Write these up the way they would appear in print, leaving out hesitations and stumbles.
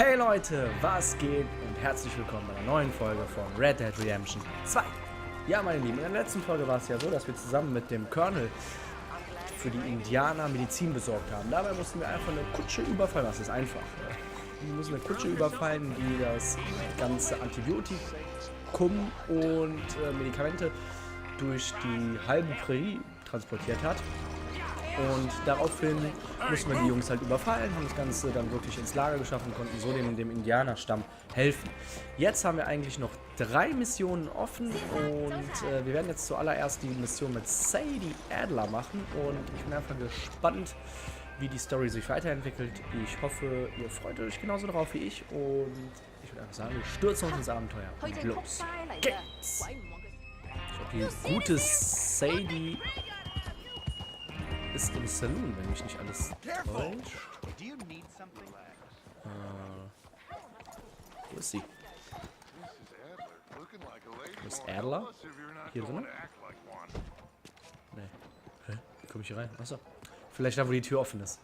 Hey Leute, was geht und herzlich willkommen bei einer neuen Folge von Red Dead Redemption 2. Ja, meine Lieben, in der letzten Folge war es ja so, dass wir zusammen mit dem Colonel für die Indianer Medizin besorgt haben. Dabei mussten wir einfach eine Kutsche überfallen, das ist einfach. Wir mussten eine Kutsche überfallen, die das ganze Antibiotikum und Medikamente durch die halbe Prärie transportiert hat. Und daraufhin mussten wir die Jungs halt überfallen, haben das Ganze dann wirklich ins Lager geschafft und konnten so dem Indianerstamm helfen. Jetzt haben wir eigentlich noch 3 Missionen offen und wir werden jetzt zuallererst die Mission mit Sadie Adler machen. Und ich bin einfach gespannt, wie die Story sich weiterentwickelt. Ich hoffe, ihr freut euch genauso drauf wie ich und ich würde einfach sagen, wir stürzen uns ins Abenteuer und los geht's! Ich glaube, die gute Sadie ist im Saloon, wenn mich nicht alles täuscht. Wo ist sie? Wo ist Adler? Hier drin? Nee. Hä? Wie komme ich hier rein? Achso. Vielleicht da, wo die Tür offen ist.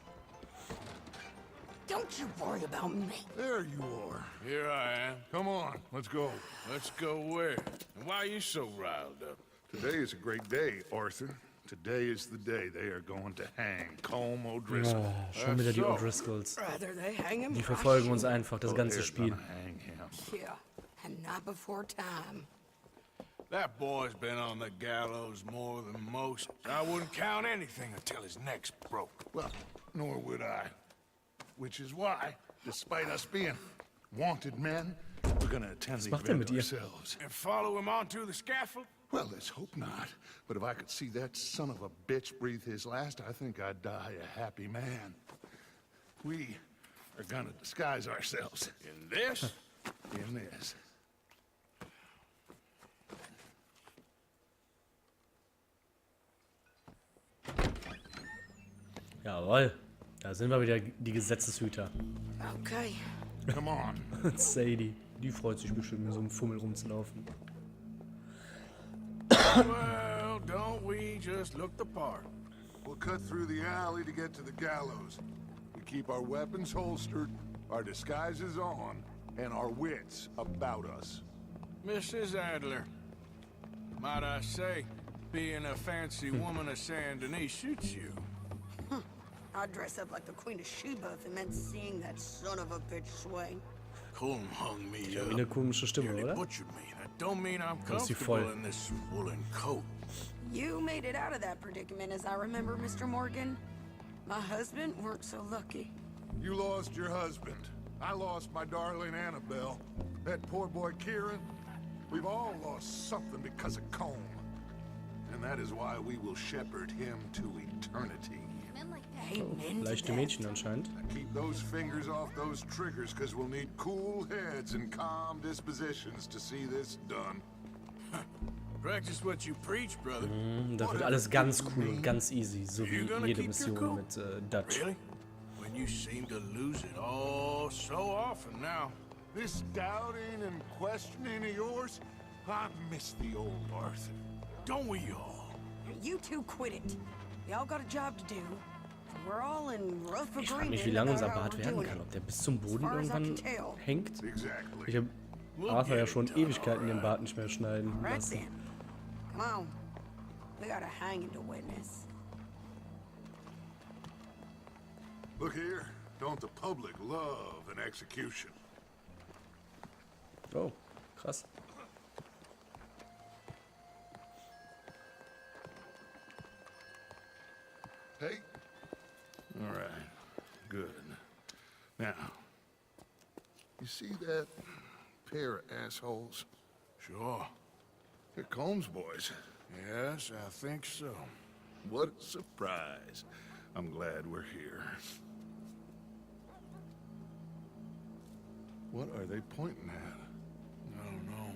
Don't you worry about me. There you are. Here I am. Come on, let's go. Let's go where? And why are you so riled up? Today is a great day, Arthur. Today is the day they are going to hang Colm O'Driscoll. Ja, schon wieder die O'Driscolls. Die verfolgen uns einfach das ganze Spiel. Yeah, and not before time. That boy's been on the gallows more than most. I wouldn't count anything until his neck's broke. Well, nor would I. Which is why, despite us being wanted men, we're gonna attend the event ourselves. And follow him onto the scaffold? Well, let's hope not. But if I could see that son of a bitch breathe his last, I think I'd die a happy man. We are gonna disguise ourselves. In this? In this. Jawohl. Da sind wir wieder, die Gesetzeshüter. Okay. Come on. Sadie, die freut sich bestimmt, mit so einem Fummel rumzulaufen. Well, don't we just look the part? We'll cut through the alley to get to the gallows. We keep our weapons holstered, our disguises on, and our wits about us. Mrs. Adler, might I say, being a fancy woman of Saint Denis shoots you. I'd dress up like the Queen of Sheba if it meant seeing that son of a bitch swing. Colm hung me Ja, wie eine komische Stimme, oder? butchered me. That don't mean I'm Das ist die comfortable voll. in this woolen coat. You made it out of that predicament, as I remember, Mr. Morgan. My husband weren't so lucky. You lost your husband. I lost my darling Annabelle. That poor boy Kieran. We've all lost something because of Colm. And that is why we will shepherd him to eternity. Amen to Leichte that. Mädchen anscheinend. Keep those fingers off those triggers, because we'll need cool heads and calm dispositions to see this done. Practice what you preach, brother. Da wird alles ganz cool und ganz easy, so wie jede Mission mit Dutch. Really? When you seem to lose it all so often now. This doubting and questioning of yours, I miss the old Arthur. Don't we all? You two quit it. Y'all got a job to do. We're all in rough Ich frage agreement mich, wie lange unser about how Bart we're werden doing kann. it. Ob der bis zum Boden As far as I can irgendwann tell. hängt. Exactly. Ich habe Arthur ja schon Ewigkeiten den Bart nicht mehr schneiden Right lassen. then. Come on. We got a hanging to witness. Look here, don't the public love an execution? Oh, krass. Hey? All right, good. Now, you see that pair of assholes? Sure. They're Colm's boys. Yes, I think so. What a surprise. I'm glad we're here. What are they pointing at? I don't know.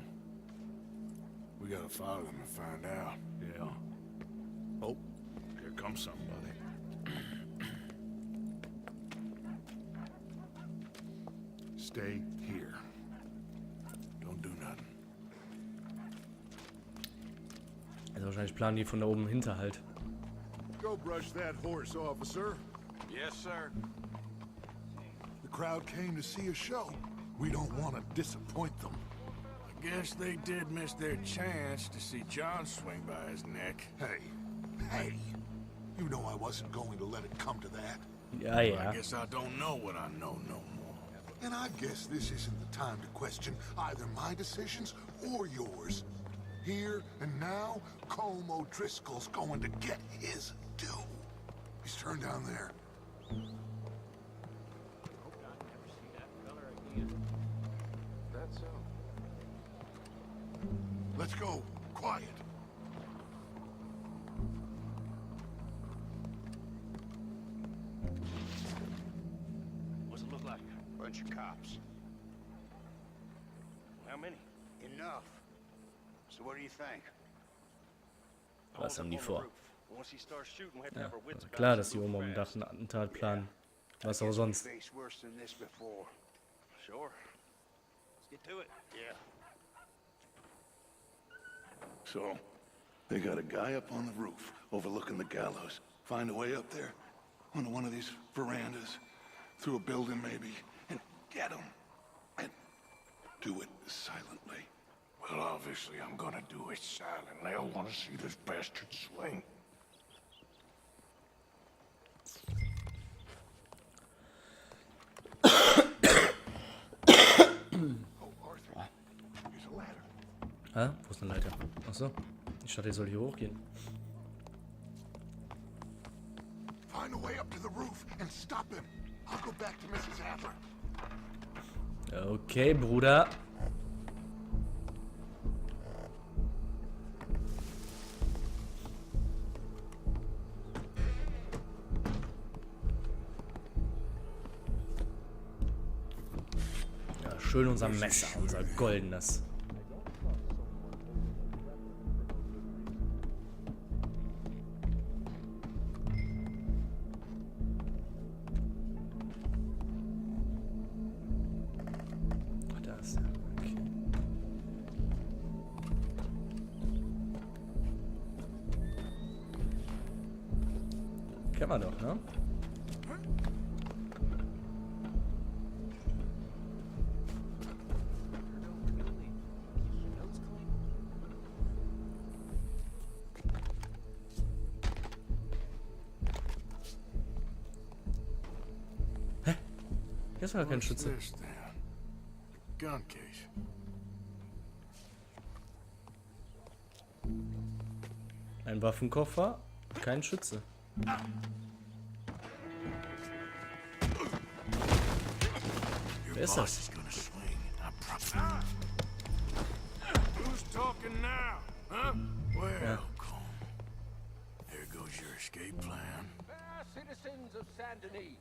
We gotta follow them and find out. Yeah. Oh, here comes somebody. Stay here. Don't do nothing. Also wahrscheinlich planen die von da oben Hinterhalt. Go brush that horse, officer. Yes, sir. The crowd came to see a show. We don't want to disappoint them. I guess they did miss their chance to see John swing by his neck. Hey, you know I wasn't going to let it come to that. Ja, ja. I guess I don't know what I know no more. And I guess this isn't the time to question either my decisions or yours. Here and now, Colm O'Driscoll's going to get his due. He's turned down there. Let's go. Quiet. What's it look like? Bunch of cops. How many? Enough. So what do you think? Was haben die vor? Once he starts shooting, we have to have our wits about Klar, us dass die and oben move am Dach fast. ein Attentat planen. Was auch sonst. Faced worse than this before. Sure. Let's get to it. Yeah. So, they got a guy up on the roof overlooking the gallows. Find a way up there, onto one of these verandas, through a building maybe, and get him. And do it silently. Well, obviously I'm gonna do it silently. I want to see this bastard swing. Oh, Arthur, here's a ladder. Hä? Wo ist eine Leiter? Achso. Ich dachte, ich soll hier hochgehen. Find a way up to the roof and stop him. I'll go back to Mrs. Adler. Okay, Bruder. Ja, schön unser Messer, unser goldenes. Da ist er. Okay. Kennen wir doch, ne? Hier ist gar kein What's Schütze. this then? Gun case. Ein Waffenkoffer, kein Schütze. Wer ist das? Boss is gonna swing. Who's talking now? Huh? Well, Colm, there goes your escape plan. Fair citizens of Saint Denis,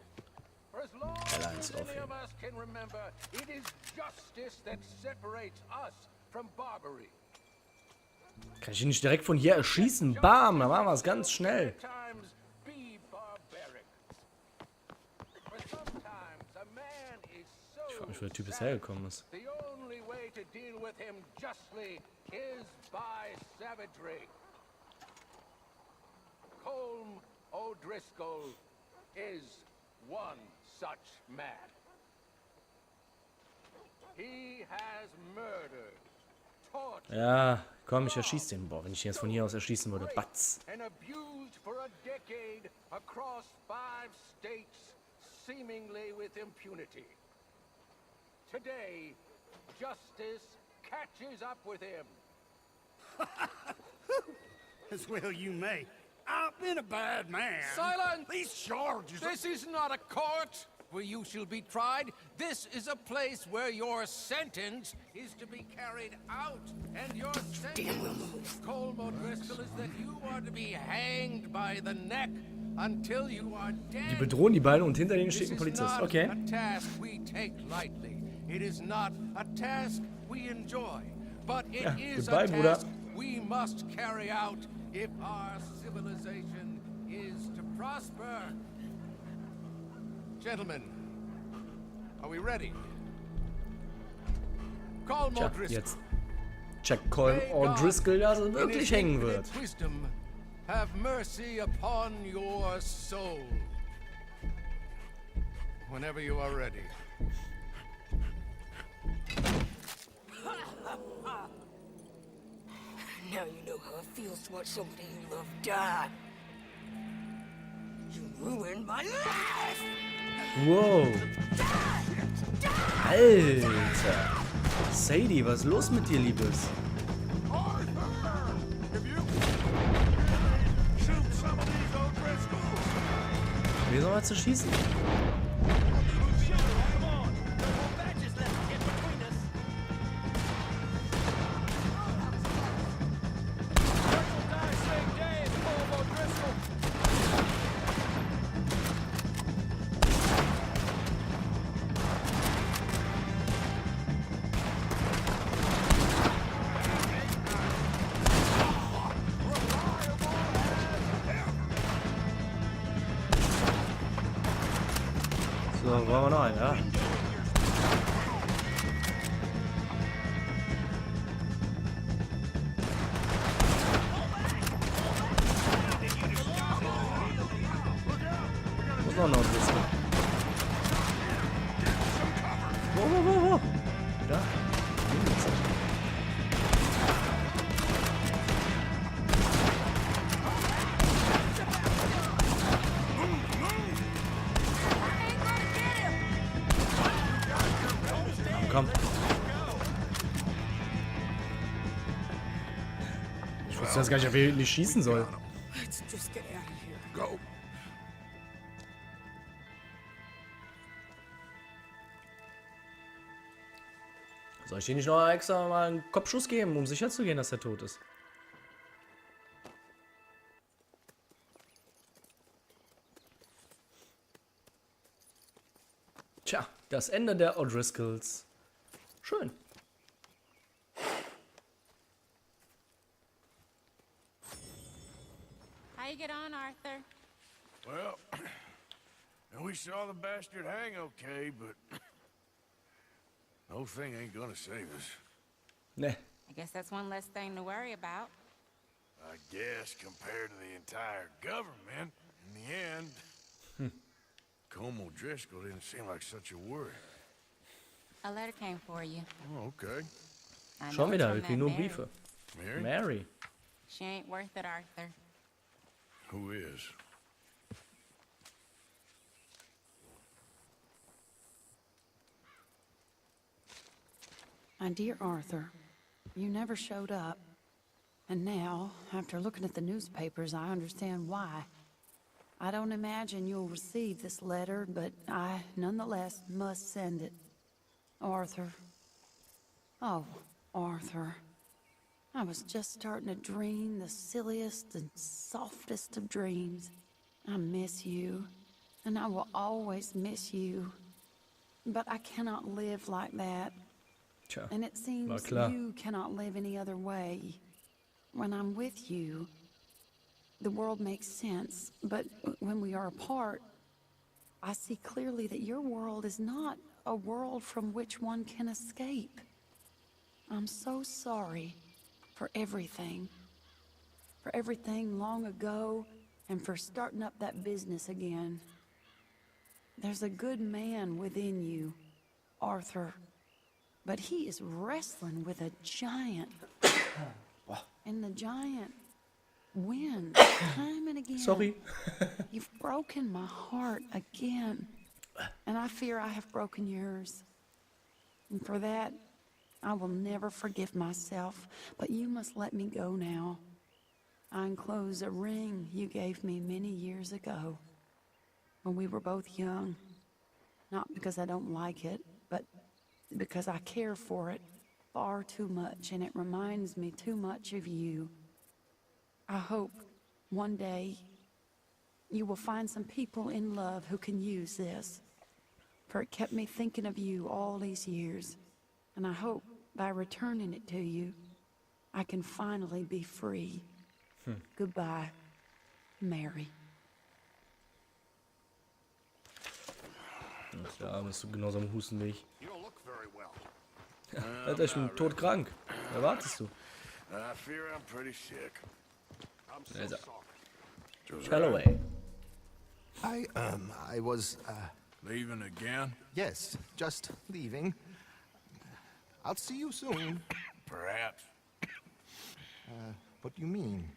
for as long Alliance as any aufheben. of us can remember, it is justice that separates us from barbary. Kann ich ihn nicht direkt von hier erschießen? Bam, da machen wir es ganz schnell. Times be barbaric. For sometimes a man is Ich frage mich, so wo der Typ bisher gekommen ist. the only way to deal with him justly is by savagery. Colm O'Driscoll is one such man. He has murdered, tortured, Ja, komm, ich erschieße den. Boah, wenn ich ihn jetzt von hier aus erschießen würde. Batz. and abused for a decade across 5 states, seemingly with impunity. Today, justice catches up with him. As well you may. I've been a bad man. Silence! These charges This is not a court where you shall be tried. This is a place where your sentence is to be carried out. And your sentence, Colm O'Driscoll, is that you are to be hanged by the neck until you are Die dead. bedrohen die beiden und hinter denen This steht ein is Polizist. not Okay. a task we take lightly. It is not a task we enjoy. But it Ja, is goodbye, a Bruder. task we must carry out if our civilization is to prosper. Gentlemen, are we ready? Colm Tja, O'Driscoll. jetzt checkt Colm O'Driscoll, dass er wirklich hängen wird. Wisdom, have mercy upon your soul. Whenever you are ready. Now you know how it feels to watch somebody you love die. You ruined my life! Wow. Alter. Sadie, was ist los mit dir, Liebes? Wie soll man zu schießen? So, wollen wir noch einen, ja? Muss noch ein bisschen. Wo? Da? Komm. Ich wusste jetzt gar nicht, ob ich nicht schießen soll. Let's just get out of here. Go. Soll ich dir nicht noch extra mal einen Kopfschuss geben, um sicher zu gehen, dass er tot ist? Tja, das Ende der O'Driscolls. Schön. How you get on, Arthur? Well, and we saw the bastard hang okay, but the whole thing ain't gonna save us. Ne. I guess that's one less thing to worry about. I guess compared to the entire government, in the end, Colm O'Driscoll didn't seem like such a worry. A letter came for you. Oh, okay. I know Schon it's wieder, from wir that kriegen nur Mary. Briefe. Mary? Mary. She ain't worth it, Arthur. Who is? My dear Arthur, you never showed up. And now, after looking at the newspapers, I understand why. I don't imagine you'll receive this letter, but I, nonetheless, must send it. Arthur. Oh, Arthur. I was just starting to dream the silliest and softest of dreams. I miss you, and I will always miss you. But I cannot live like that. Tja, And it war seems klar. you cannot live any other way. When I'm with you, the world makes sense, but when we are apart, I see clearly that your world is not a world from which one can escape. I'm so sorry for everything. For everything long ago, and for starting up that business again. There's a good man within you, Arthur. But he is wrestling with a giant. And the giant wins time and again. Sorry. You've broken my heart again. And I fear I have broken yours. And for that, I will never forgive myself. But you must let me go now. I enclose a ring you gave me many years ago, when we were both young. Not because I don't like it, but because I care for it far too much, and it reminds me too much of you. I hope one day you will find some people in love who can use this, for it kept me thinking of you all these years, and I hope by returning it to you, I can finally be free. Goodbye, Mary. Ja, bist du genauso am Husten wie ich. You don't look very well. Alter, ich bin todkrank. Was erwartest du? I fear I'm pretty sick. I'm so Also. sorry. Callaway. I was Leaving again? Yes, just leaving. I'll see you soon. Perhaps. What do you mean?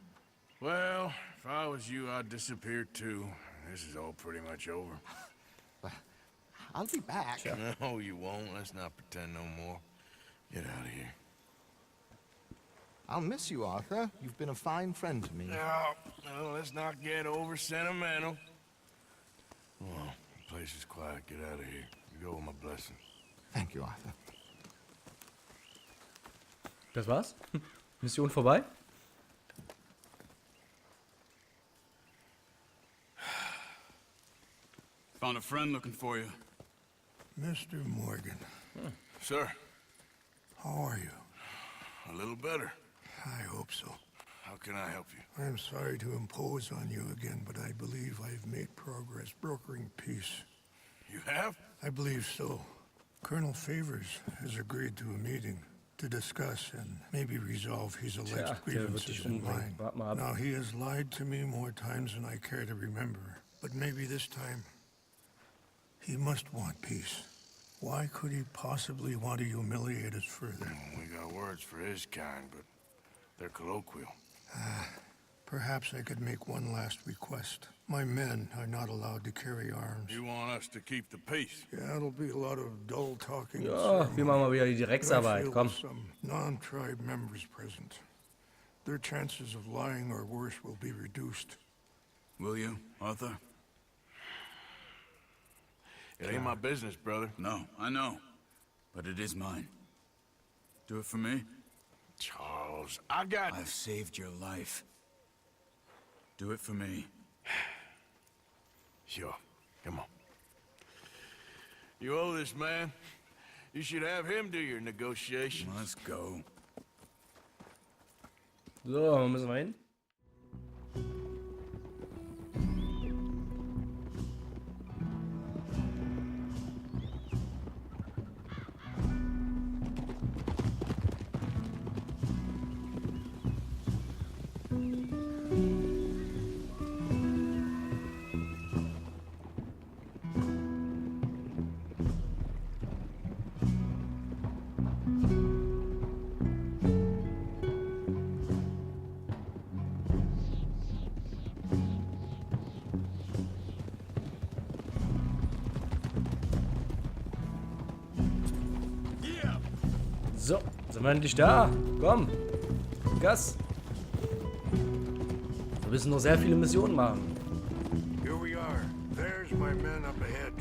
Well, if I was you, I'd disappear too. This is all pretty much over. I'll be back. No, you won't. Let's not pretend no more. Get out of here. I'll miss you, Arthur. You've been a fine friend to me. No, let's not get over sentimental. Well, the place is quiet. Get out of here. You go with my blessing. Thank you, Arthur. Das war's? Mission vorbei? Found a friend looking for you. Mr. Morgan. Sir, How are you? a little better. I hope so. How can I help you? I'm sorry to impose on you again, but I believe I've made progress brokering peace. You have? I believe so. Colonel Favors has agreed to a meeting to discuss and maybe resolve his alleged der wird grievances dich and umbringen. mine. Wart mal ab. Now, he has lied to me more times than I care to remember, but maybe this time he must want peace. Why could he possibly want to humiliate us further? We got words for his kind, but they're colloquial. Perhaps I could make one last request. My men are not allowed to carry arms. You want us to keep the peace? Yeah, it'll be a lot of dull talking. Ja, wir machen mal wieder die Drecksarbeit. Komm. Some non-tribe members present. Their chances of lying or worse will be reduced. Will you, Arthur? It ain't my business, brother. No, I know. But it is mine. Do it for me? Charles, I got... I've saved your life. Do it for me. Sure. Come on. You owe this man. You should have him do your negotiations. Let's go. So, wo müssen wir hin? So, sind wir endlich da? Komm, Gas. Wir müssen noch sehr viele Missionen machen. Here we are. There's my men up ahead.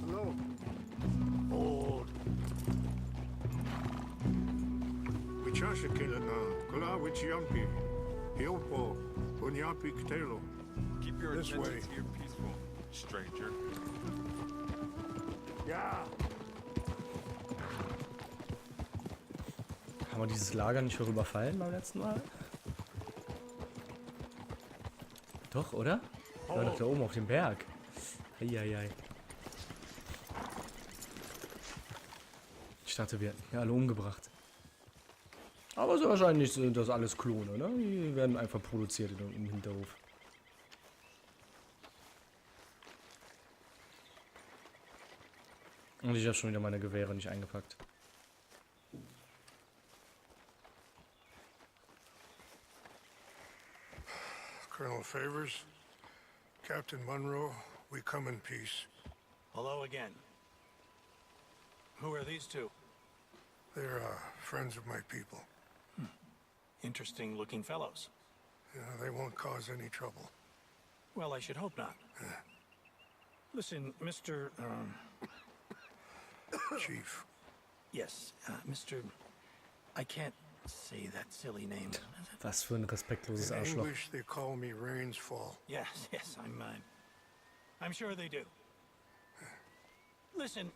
Hello. Hold. Wichashakila na, kula wichiampi. Hilpo, bunyapi ktelo. Keep your This way. intentions here peaceful, stranger. Yeah. Haben wir dieses Lager nicht schon überfallen beim letzten Mal? Doch, oder? War doch da oben auf dem Berg. Eieiei. Ich dachte, wir hätten die alle umgebracht. Aber so wahrscheinlich sind das alles Klone, ne? Die werden einfach produziert im Hinterhof. Und ich habe schon wieder meine Gewehre nicht eingepackt. Colonel Favors, Captain Monroe, we come in peace. Hello again. Who are these two? They're friends of my people. Interesting looking fellows. Yeah, they won't cause any trouble. Well, I should hope not. Listen, Mr. Chief. Yes, Mr. I can't say that silly name. Was für ein respektloses In Arschloch. English, they call me Rain's Fall. Yes, I'm sure they do. Listen,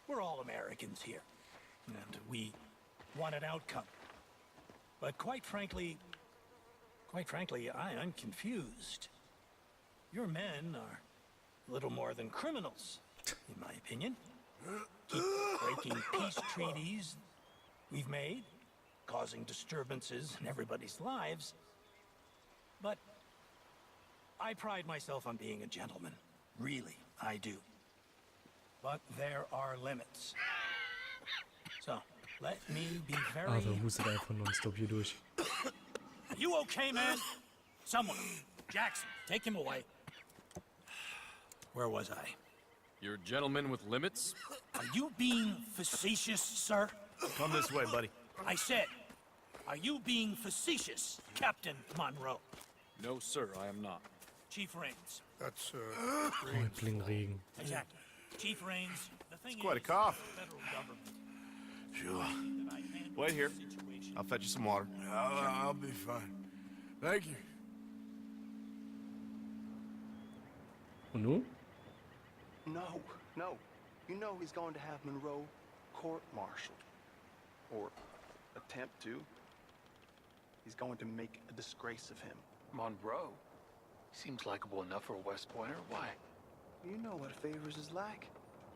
we're all Americans here, and we want an outcome. But quite frankly, I'm confused. Your men are little more than criminals, in my opinion. Keep breaking peace treaties we've made, causing disturbances in everybody's lives. But I pride myself on being a gentleman. Really, I do. But there are limits. So, let me be very... Also hustet einfach nonstop hier durch. You okay, man? Someone. Jackson, take him away. Where was I? You're a gentleman with limits? Are you being facetious, sir? Come this way, buddy. I said, are you being facetious, Captain Monroe? No, sir, I am not. Chief Raines. That's, Regen. Exactly. Chief Raines, the thing Quite a is, cough. the federal government. Sure. that I handle Wait here. the situation. I'll fetch you some water. I'll be fine. Thank you. Und nun? No. You know he's going to have Monroe court-martialed. Or attempt to. He's going to make a disgrace of him. Monroe? Seems likable enough for a West Pointer. Why? You know what Favors is like.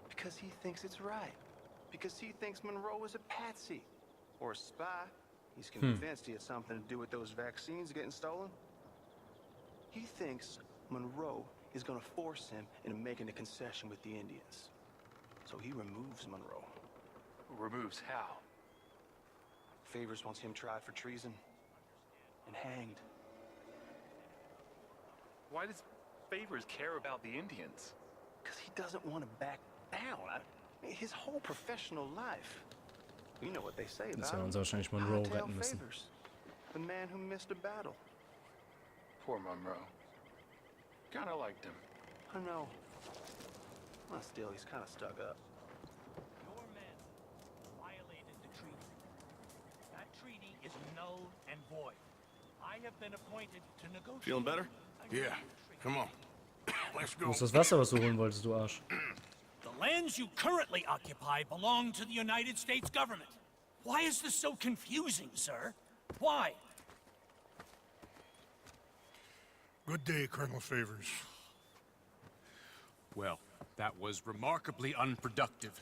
Because he thinks it's right. Because he thinks Monroe is a patsy. Or a spy. He's convinced he had something to do with those vaccines getting stolen. He thinks Monroe is going to force him into making a concession with the Indians. So he removes Monroe. Removes how? Favors wants him tried for treason and hanged. Why does Favors care about the Indians? Because he doesn't want to back down. His whole professional life. You know what they say Jetzt about werden him. uns wahrscheinlich Monroe Hightail retten müssen. Favors, the man who missed a battle. Poor Monroe. Kinda liked him. I know. Well, still, he's kind of stuck up. Your men violated the treaty. That treaty is null and void. I have been appointed to negotiate. Feeling better? Yeah, come on. Let's Wo go. ist das Wasser, was du holen wolltest, du Arsch? The lands you currently occupy belong to the United States government. Why is this so confusing, sir? Why? Good day, Colonel Favors. Well, that was remarkably unproductive.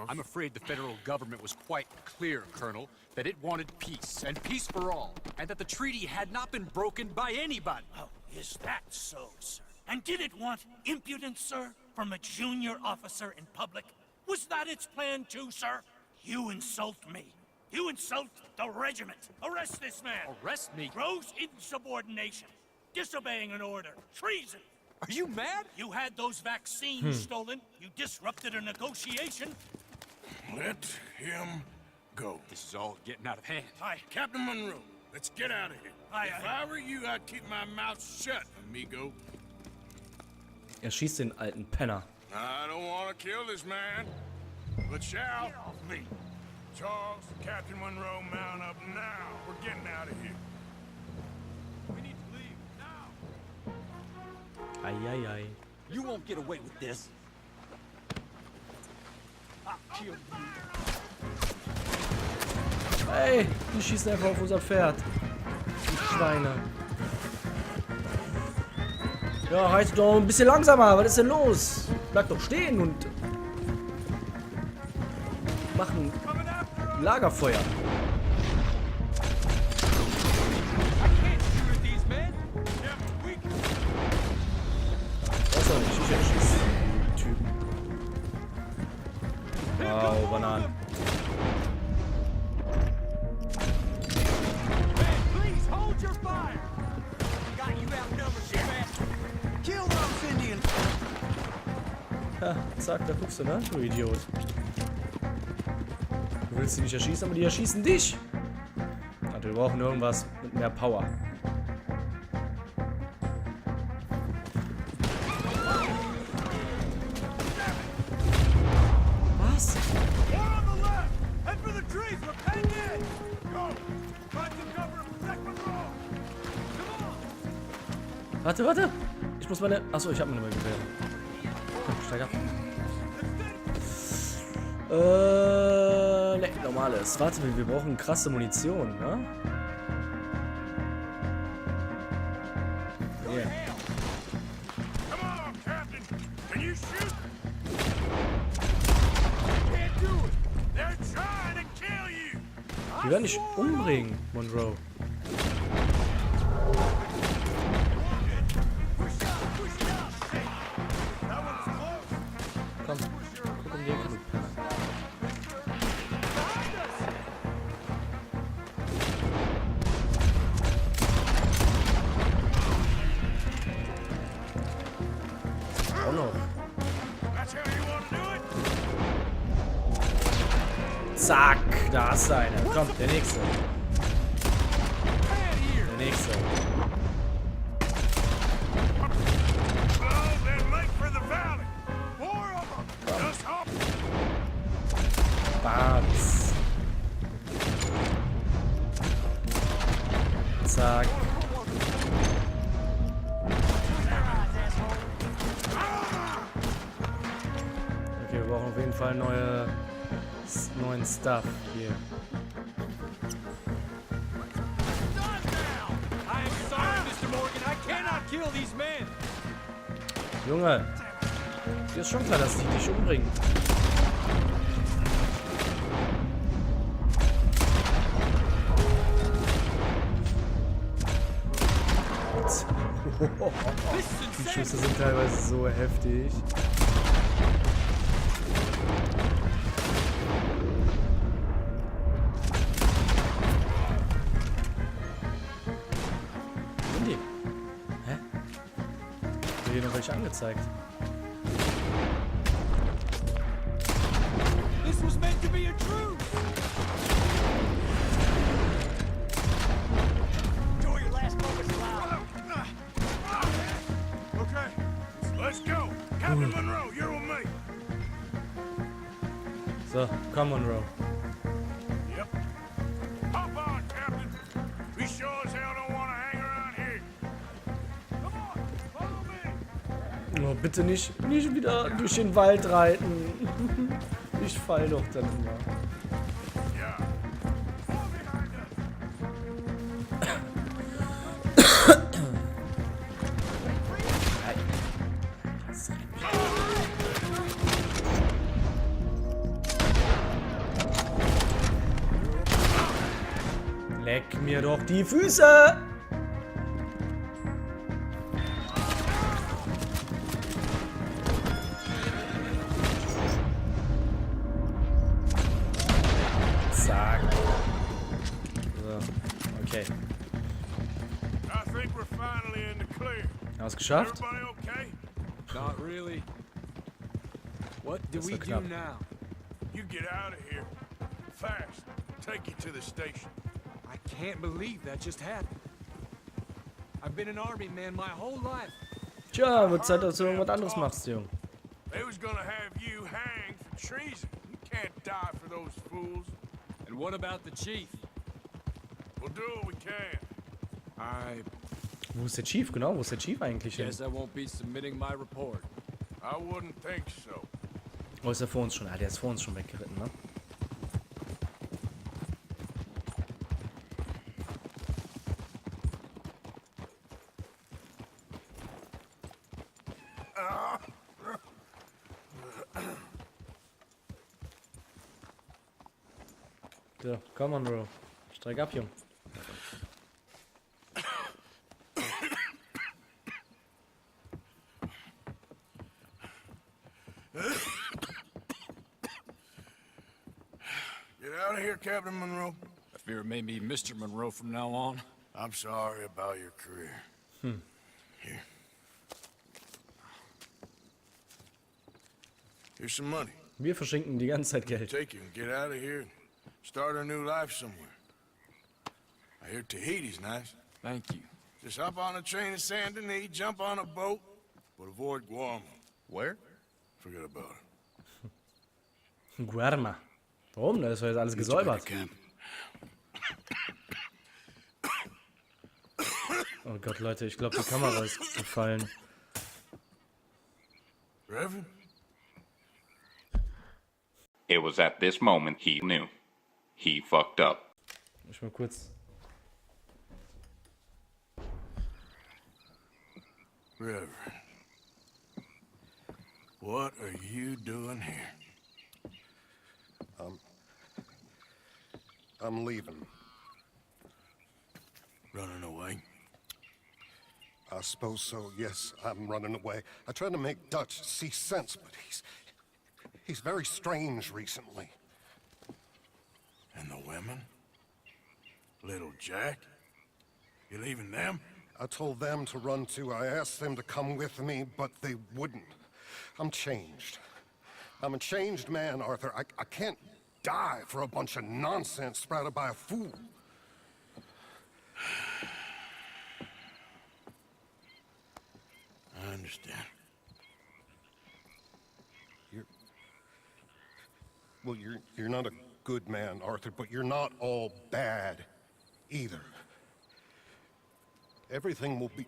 I'm afraid the federal government was quite clear, Colonel, that it wanted peace, and peace for all, and that the treaty had not been broken by anybody. Oh, is that so, sir? And did it want impudence, sir, from a junior officer in public? Was that its plan too, sir? You insult me. You insult the regiment. Arrest this man. Arrest me? Gross insubordination. Disobeying an order. Treason. Are you mad? You had those vaccines stolen. You disrupted a negotiation. Let him go. This is all getting out of hand. Captain Monroe, let's get out of here. If I were you, I'd keep my mouth shut, amigo. Schießt den alten Penner. I don't want to kill this man, but shall. Get off me. Charles, Captain Monroe, mount up now. We're getting out of here. We need to leave now. Eieiei. You won't get away with this. I'll kill you. Ey, die schießen einfach auf unser Pferd. Die Schweine. Ja, reitet doch ein bisschen langsamer. Was ist denn los? Bleib doch stehen und machen Lagerfeuer. Was soll ich? Ich erschieße die Typen. Wow, Bananen. Please hold your fire. Got you outnumbered, Sheriff. Kill those Indians. Ha, zack, da guckst du, ne? Du Idiot. Du willst sie nicht erschießen, aber die erschießen dich. Also, wir brauchen irgendwas mit mehr Power. Was? Warte. Ich muss meine... Achso, ich habe meine Gewehr. Steig ab. Ne, normales. Warte, wir brauchen krasse Munition, ne? Yeah. Come on, Captain. Can you shoot? Die werden dich umbringen, Monroe. Zack, da hast du eine. Komm, der nächste. Der nächste. Bats. Zack. Okay, wir brauchen auf jeden Fall neuen Stuff hier. Junge, dir ist schon klar, dass die dich umbringen. Die Schüsse sind teilweise so heftig. Linde. Hä? Wird hier noch welche angezeigt? This was meant to be a truce. Let's go. Captain Monroe, you're with me. So, komm Monroe. Yep. Hop on, Captain. We sure as hell don't want to hang around here. Come on, follow me. Oh, bitte nicht wieder durch den Wald reiten. Ich fall doch dann immer. Ja. Leck mir doch die Füße! Zack. So, okay. I think we're finally in the clear. Hast geschafft? Everybody okay? Not really. What do Das we war do knapp. now? You get out of here. Fast. Take you to the station. I can't believe that just happened. I've been an army man my whole life. Tja, wird Zeit, dass du irgendwas anderes machst, Junge. They was gonna have you hanged for treason. You can't die for those fools. And what about the chief? We'll do what we can. Wo ist der Chief? Genau, wo ist der Chief eigentlich hin? Guess I won't be submitting my report. I wouldn't think so. Wo ist der vor uns schon? Ah, der ist vor uns schon weggeritten, ne? So, komm on, Bro. Streik ab, Jung. Get out of here, Captain Monroe. I fear it may be Mr. Monroe from now on. I'm sorry about your career. Here. Here's some money. Wir verschenken die ganze Zeit Geld. Take you and get out of here and start a new life somewhere. I hear Tahiti's nice. Thank you. Just hop on a train to Saint Denis, jump on a boat, but avoid Guam. Where? Forget about it. Guarma. Warum? Da ist doch jetzt alles gesäubert. Oh Gott, Leute, ich glaube, die Kamera ist gefallen. Reverend? It was at this moment he knew. He fucked up. Ich mal kurz. Reverend. What are you doing here? I'm leaving. Running away? I suppose so, yes, I'm running away. I tried to make Dutch see sense, but he's very strange recently. And the women? Little Jack? You leaving them? I told them to run too. I asked them to come with me, but they wouldn't. I'm changed. I'm a changed man, Arthur. I can't die for a bunch of nonsense sprouted by a fool. I understand. You're not a good man, Arthur, but you're not all bad either. Everything will be...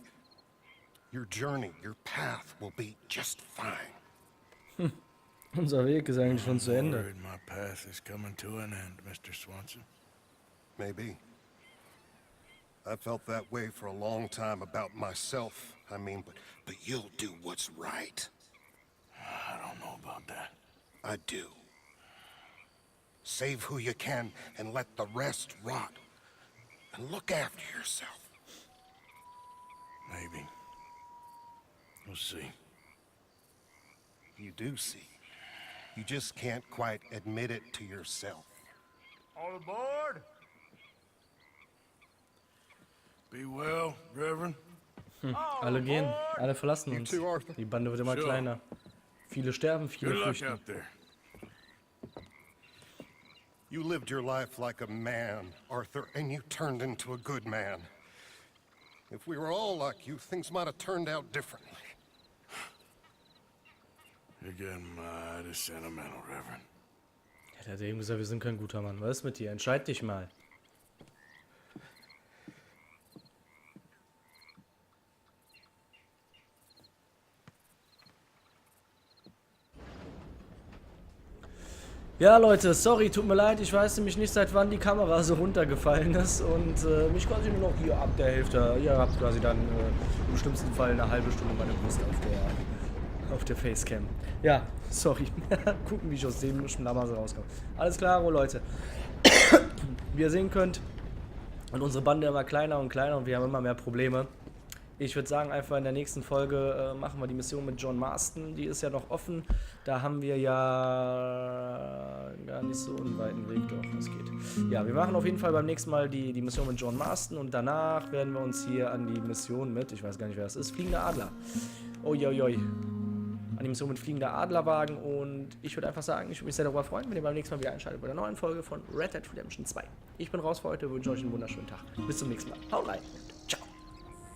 Your journey, your path will be just fine. Unser Weg ist eigentlich schon zu Ende. My path is coming to an end, Mr. Swanson. Maybe. I felt that way for a long time about myself, I mean, but you'll do what's right. I don't know about that. I do. Save who you can and let the rest rot. And look after yourself. Maybe. We'll see. You do see. You just can't quite admit it to yourself. All aboard! Be well, Reverend. Alle gehen, alle verlassen uns. Die Bande wird immer kleiner. Viele sterben, viele flüchten. You lived your life like a man, Arthur, and you turned into a good man. If we were all like you, things might have turned out differently. You're getting mighty sentimental, Reverend. Ja, der hat eben gesagt, wir sind kein guter Mann. Was ist mit dir? Entscheid dich mal. Ja, Leute, sorry, tut mir leid, ich weiß nämlich nicht, seit wann die Kamera so runtergefallen ist und mich quasi nur noch hier ab der Hälfte, ihr habt quasi dann im schlimmsten Fall eine halbe Stunde meine Brust auf der Facecam. Ja, sorry, gucken, wie ich aus dem Schlamassel rauskomme. Alles klar, Leute, wie ihr sehen könnt, und unsere Bande immer kleiner und kleiner und wir haben immer mehr Probleme. Ich würde sagen, einfach in der nächsten Folge machen wir die Mission mit John Marston. Die ist ja noch offen. Da haben wir ja gar nicht so einen weiten Weg, doch, das geht. Ja, wir machen auf jeden Fall beim nächsten Mal die Mission mit John Marston und danach werden wir uns hier an die Mission mit, ich weiß gar nicht, wer das ist, Fliegender Adler. Uiuiui. An die Mission mit Fliegender Adler wagen und ich würde einfach sagen, ich würde mich sehr darüber freuen, wenn ihr beim nächsten Mal wieder einschaltet bei der neuen Folge von Red Dead Redemption 2. Ich bin raus für heute, wünsche euch einen wunderschönen Tag. Bis zum nächsten Mal. Haut rein.